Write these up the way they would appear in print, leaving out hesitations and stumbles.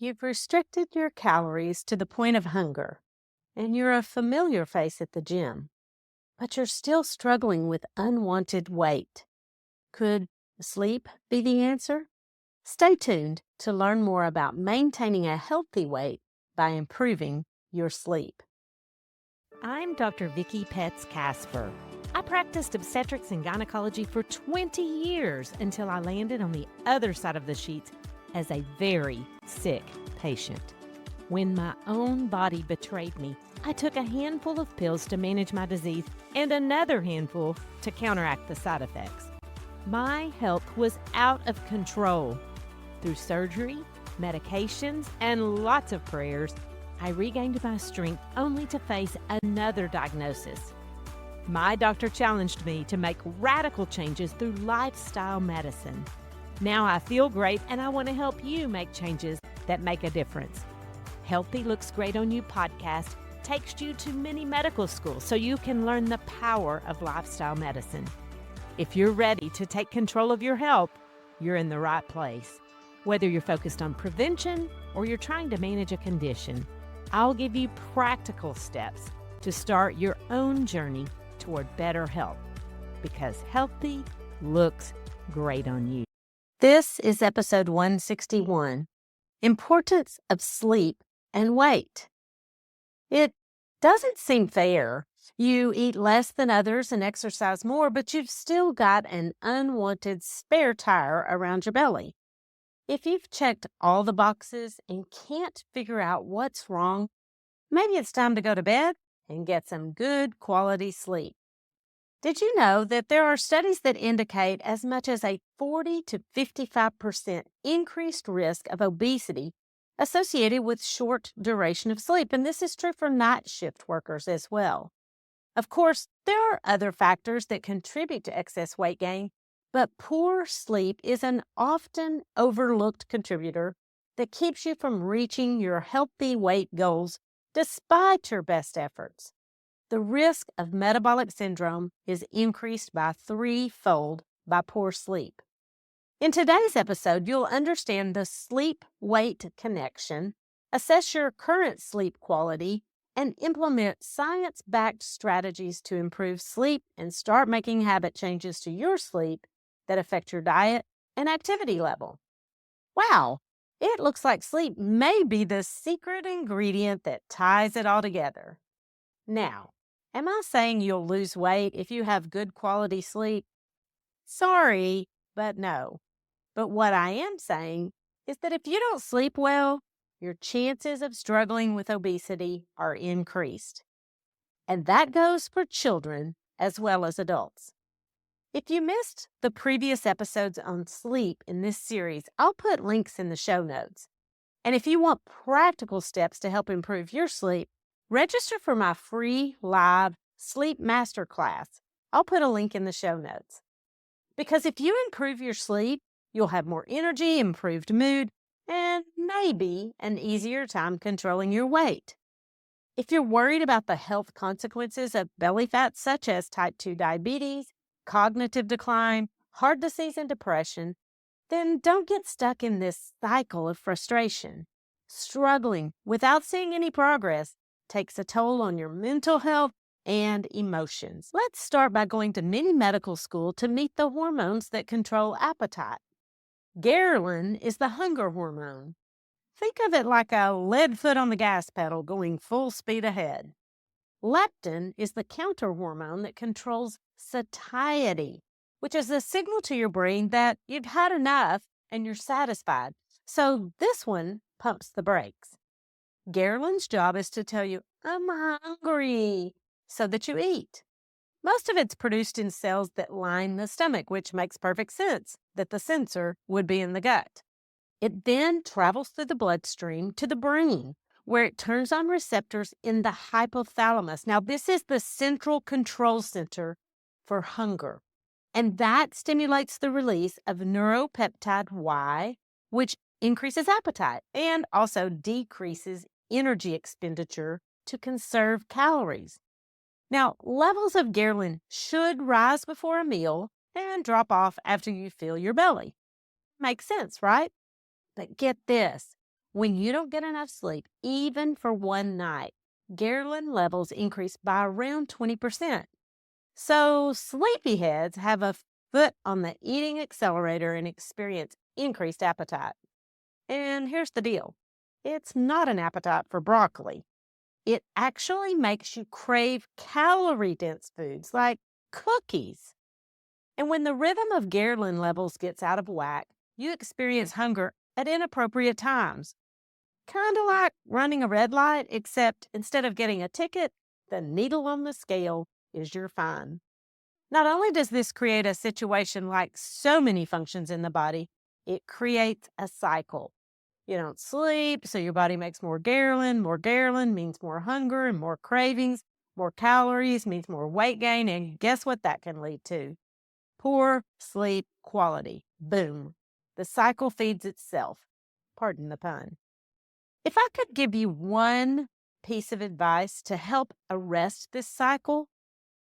You've restricted your calories to the point of hunger, and you're a familiar face at the gym, but you're still struggling with unwanted weight. Could sleep be the answer? Stay tuned to learn more about maintaining a healthy weight by improving your sleep. I'm Dr.Vickie Petz Kasper. I practiced obstetrics and gynecology for 20 years until I landed on the other side of the sheets as a very sick patient. When my own body betrayed me, I took a handful of pills to manage my disease and another handful to counteract the side effects. My health was out of control. Through surgery, medications, and lots of prayers, I regained my strength only to face another diagnosis. My doctor challenged me to make radical changes through lifestyle medicine. Now I feel great and I want to help you make changes that make a difference. Healthy Looks Great on You podcast takes you to many medical schools so you can learn the power of lifestyle medicine. If you're ready to take control of your health, you're in the right place. Whether you're focused on prevention or you're trying to manage a condition, I'll give you practical steps to start your own journey toward better health, because healthy looks great on you. This is episode 161, Importance of Sleep and Weight. It doesn't seem fair. You eat less than others and exercise more, but you've still got an unwanted spare tire around your belly. If you've checked all the boxes and can't figure out what's wrong, maybe it's time to go to bed and get some good quality sleep. Did you know that there are studies that indicate as much as a 40 to 55% increased risk of obesity associated with short duration of sleep? And this is true for night shift workers as well. Of course, there are other factors that contribute to excess weight gain, but poor sleep is an often overlooked contributor that keeps you from reaching your healthy weight goals despite your best efforts. The risk of metabolic syndrome is increased by 3-fold by poor sleep. In today's episode, you'll understand the sleep-weight connection, assess your current sleep quality, and implement science-backed strategies to improve sleep and start making habit changes to your sleep that affect your diet and activity level. Wow, it looks like sleep may be the secret ingredient that ties it all together. Now, am I saying you'll lose weight if you have good quality sleep? Sorry, but no. But what I am saying is that if you don't sleep well, your chances of struggling with obesity are increased. And that goes for children as well as adults. If you missed the previous episodes on sleep in this series, I'll put links in the show notes. And if you want practical steps to help improve your sleep, register for my free live sleep masterclass. I'll put a link in the show notes. Because if you improve your sleep, you'll have more energy, improved mood, and maybe an easier time controlling your weight. If you're worried about the health consequences of belly fat, such as type 2 diabetes, cognitive decline, heart disease, and depression, then don't get stuck in this cycle of frustration. Struggling without seeing any progress takes a toll on your mental health and emotions. Let's start by going to mini medical school to meet the hormones that control appetite. Ghrelin is the hunger hormone. Think of it like a lead foot on the gas pedal going full speed ahead. Leptin is the counter hormone that controls satiety, which is a signal to your brain that you've had enough and you're satisfied. So this one pumps the brakes. Ghrelin's job is to tell you, I'm hungry, so that you eat. Most of it's produced in cells that line the stomach, which makes perfect sense that the sensor would be in the gut. It then travels through the bloodstream to the brain, where it turns on receptors in the hypothalamus. Now, this is the central control center for hunger, and that stimulates the release of neuropeptide Y, which increases appetite and also decreases energy expenditure to conserve calories. Now, levels of ghrelin should rise before a meal and drop off after you fill your belly. Makes sense, right? But get this. When you don't get enough sleep, even for one night, ghrelin levels increase by around 20%. So sleepyheads have a foot on the eating accelerator and experience increased appetite. And here's the deal. It's not an appetite for broccoli. It actually makes you crave calorie-dense foods like cookies. And when the rhythm of ghrelin levels gets out of whack, you experience hunger at inappropriate times. Kind of like running a red light, except instead of getting a ticket, the needle on the scale is your fine. Not only does this create a situation like so many functions in the body, it creates a cycle. You don't sleep, so your body makes more ghrelin. More ghrelin means more hunger and more cravings. More calories means more weight gain. And guess what that can lead to? Poor sleep quality. Boom. The cycle feeds itself. Pardon the pun. If I could give you one piece of advice to help arrest this cycle,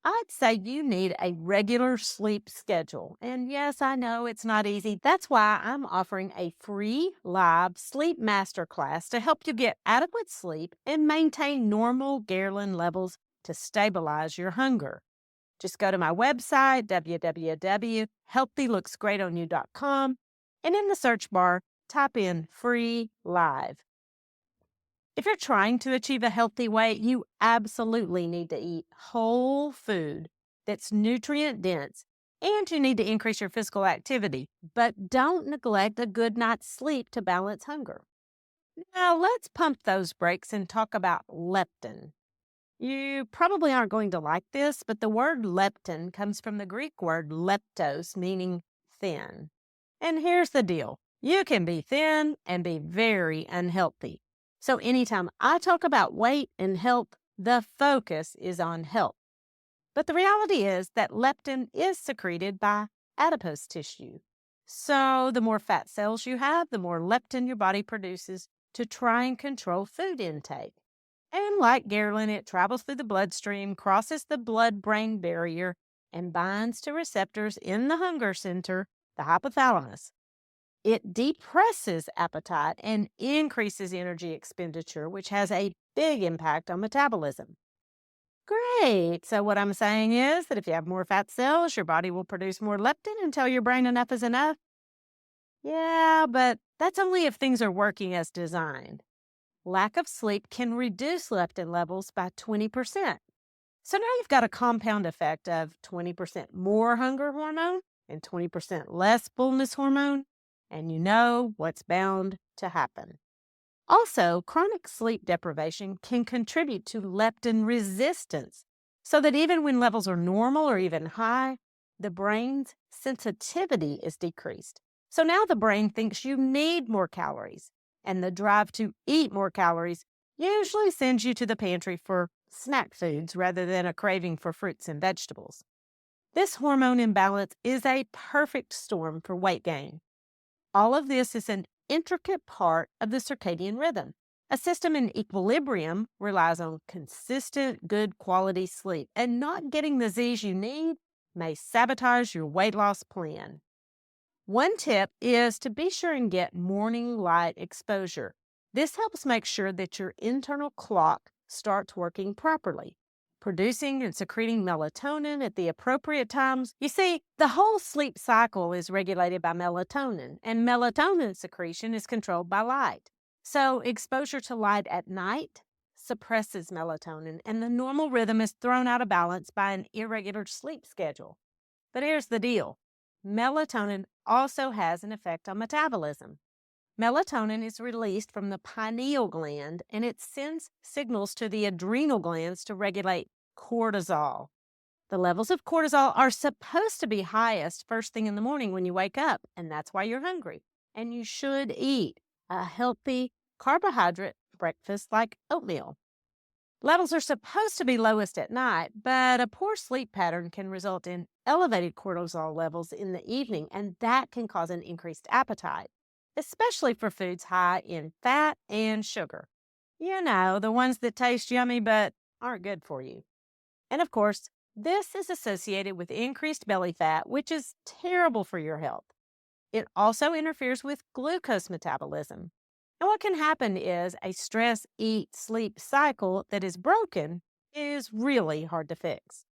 I'd say you need a regular sleep schedule. And yes, I know it's not easy. That's why I'm offering a free live sleep masterclass to help you get adequate sleep and maintain normal ghrelin levels to stabilize your hunger. Just go to my website, www.healthylooksgreatonyou.com, and in the search bar, type in free live. If you're trying to achieve a healthy weight, you absolutely need to eat whole food that's nutrient dense, and you need to increase your physical activity, but don't neglect a good night's sleep to balance hunger. Now, let's pump those brakes and talk about leptin. You probably aren't going to like this, but the word leptin comes from the Greek word leptos, meaning thin. And here's the deal. You can be thin and be very unhealthy. So anytime I talk about weight and health, the focus is on health. But the reality is that leptin is secreted by adipose tissue. So the more fat cells you have, the more leptin your body produces to try and control food intake. And like ghrelin, it travels through the bloodstream, crosses the blood-brain barrier, and binds to receptors in the hunger center, the hypothalamus. It depresses appetite and increases energy expenditure, which has a big impact on metabolism. Great. So what I'm saying is that if you have more fat cells, your body will produce more leptin and tell your brain enough is enough. Yeah, but that's only if things are working as designed. Lack of sleep can reduce leptin levels by 20%. So now you've got a compound effect of 20% more hunger hormone and 20% less fullness hormone, and you know what's bound to happen. Also, chronic sleep deprivation can contribute to leptin resistance, so that even when levels are normal or even high, the brain's sensitivity is decreased. So now the brain thinks you need more calories, and the drive to eat more calories usually sends you to the pantry for snack foods rather than a craving for fruits and vegetables. This hormone imbalance is a perfect storm for weight gain. All of this is an intricate part of the circadian rhythm. A system in equilibrium relies on consistent, good quality sleep, and not getting the Z's you need may sabotage your weight loss plan. One tip is to be sure and get morning light exposure. This helps make sure that your internal clock starts working properly, producing and secreting melatonin at the appropriate times. You see, the whole sleep cycle is regulated by melatonin, and melatonin secretion is controlled by light. So, exposure to light at night suppresses melatonin, and the normal rhythm is thrown out of balance by an irregular sleep schedule. But here's the deal. Melatonin also has an effect on metabolism. Melatonin is released from the pineal gland and it sends signals to the adrenal glands to regulate cortisol. The levels of cortisol are supposed to be highest first thing in the morning when you wake up, and that's why you're hungry. And you should eat a healthy carbohydrate breakfast like oatmeal. Levels are supposed to be lowest at night, but a poor sleep pattern can result in elevated cortisol levels in the evening, and that can cause an increased appetite, especially for foods high in fat and sugar. You know, the ones that taste yummy but aren't good for you. And of course, this is associated with increased belly fat, which is terrible for your health. It also interferes with glucose metabolism. And what can happen is a stress, eat, sleep cycle that is broken is really hard to fix.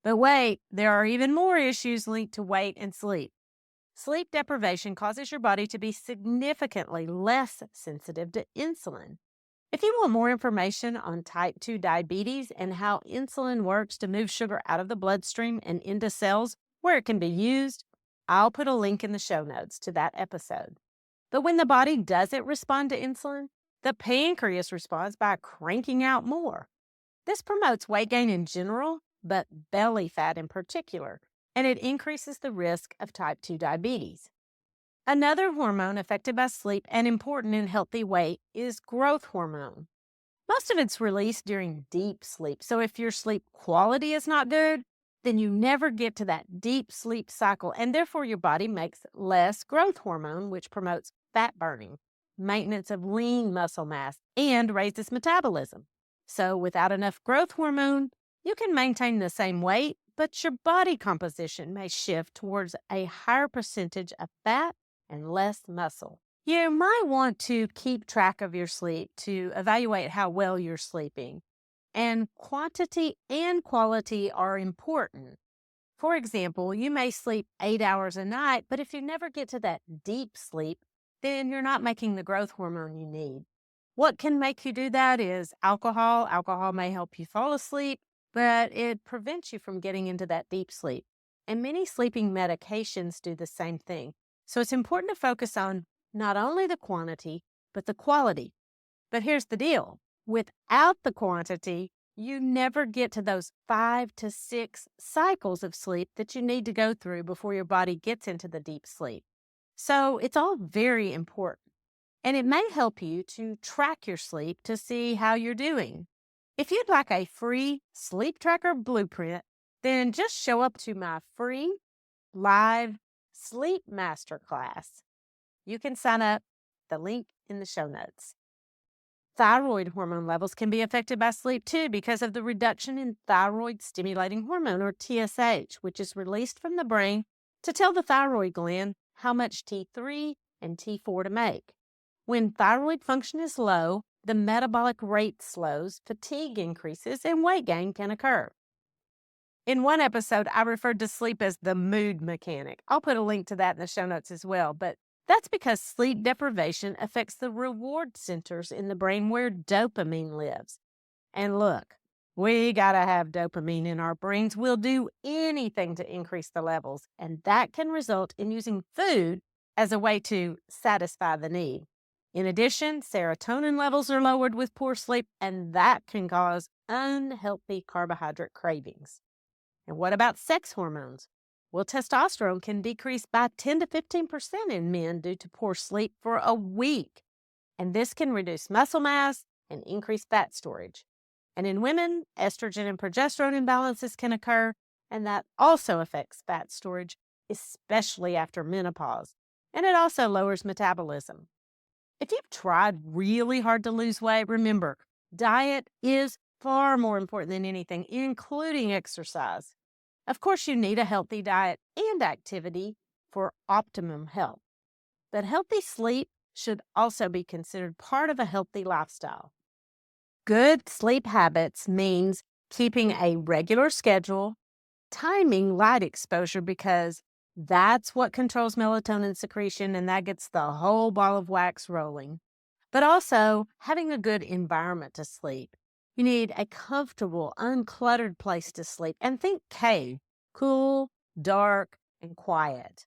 But wait, there are even more issues linked to weight and sleep. Sleep deprivation causes your body to be significantly less sensitive to insulin. If you want more information on type 2 diabetes and how insulin works to move sugar out of the bloodstream and into cells where it can be used, I'll put a link in the show notes to that episode. But when the body doesn't respond to insulin, the pancreas responds by cranking out more. This promotes weight gain in general, but belly fat in particular, and it increases the risk of type 2 diabetes. Another hormone affected by sleep and important in healthy weight is growth hormone. Most of it's released during deep sleep, so if your sleep quality is not good, then you never get to that deep sleep cycle, and therefore your body makes less growth hormone, which promotes fat burning, maintenance of lean muscle mass, and raises metabolism. So without enough growth hormone, you can maintain the same weight, but your body composition may shift towards a higher percentage of fat and less muscle. You might want to keep track of your sleep to evaluate how well you're sleeping. And quantity and quality are important. For example, you may sleep 8 hours a night, but if you never get to that deep sleep, then you're not making the growth hormone you need. What can make you do that is alcohol. Alcohol may help you fall asleep, but it prevents you from getting into that deep sleep. And many sleeping medications do the same thing. So it's important to focus on not only the quantity, but the quality. But here's the deal. Without the quantity, you never get to those 5 to 6 cycles of sleep that you need to go through before your body gets into the deep sleep. So it's all very important. And it may help you to track your sleep to see how you're doing. If you'd like a free sleep tracker blueprint, then just show up to my free live sleep masterclass. You can sign up, the link in the show notes. Thyroid hormone levels can be affected by sleep too because of the reduction in thyroid stimulating hormone, or TSH, which is released from the brain to tell the thyroid gland how much T3 and T4 to make. When thyroid function is low, the metabolic rate slows, fatigue increases, and weight gain can occur. In one episode, I referred to sleep as the mood mechanic. I'll put a link to that in the show notes as well, but that's because sleep deprivation affects the reward centers in the brain where dopamine lives. And look, we gotta have dopamine in our brains. We'll do anything to increase the levels, and that can result in using food as a way to satisfy the need. In addition, serotonin levels are lowered with poor sleep, and that can cause unhealthy carbohydrate cravings. And what about sex hormones? Well, testosterone can decrease by 10 to 15% in men due to poor sleep for a week. And this can reduce muscle mass and increase fat storage. And in women, estrogen and progesterone imbalances can occur, and that also affects fat storage, especially after menopause. And it also lowers metabolism. If you've tried really hard to lose weight, remember, diet is far more important than anything, including exercise. Of course, you need a healthy diet and activity for optimum health. But healthy sleep should also be considered part of a healthy lifestyle. Good sleep habits means keeping a regular schedule, timing light exposure because that's what controls melatonin secretion and that gets the whole ball of wax rolling. But also having a good environment to sleep. You need a comfortable, uncluttered place to sleep. And think cave, cool, dark, and quiet.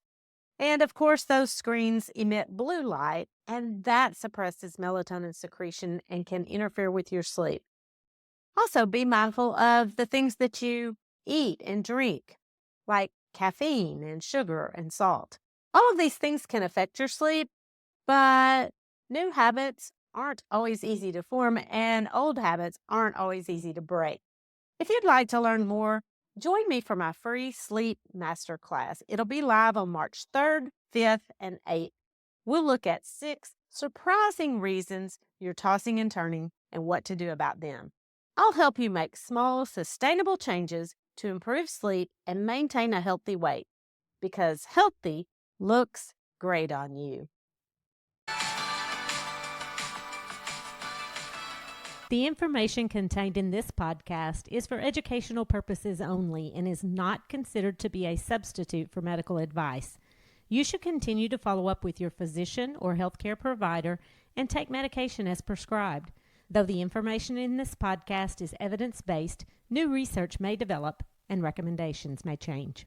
And of course, those screens emit blue light, and that suppresses melatonin secretion and can interfere with your sleep. Also, be mindful of the things that you eat and drink, like caffeine and sugar and salt. All of these things can affect your sleep, but new habits aren't always easy to form, and old habits aren't always easy to break. If you'd like to learn more, join me for my free sleep masterclass. It'll be live on March 3rd, 5th, and 8th. We'll look at 6 surprising reasons you're tossing and turning and what to do about them. I'll help you make small, sustainable changes to improve sleep and maintain a healthy weight, because healthy looks great on you. The information contained in this podcast is for educational purposes only and is not considered to be a substitute for medical advice. You should continue to follow up with your physician or healthcare provider and take medication as prescribed. Though the information in this podcast is evidence-based, new research may develop and recommendations may change.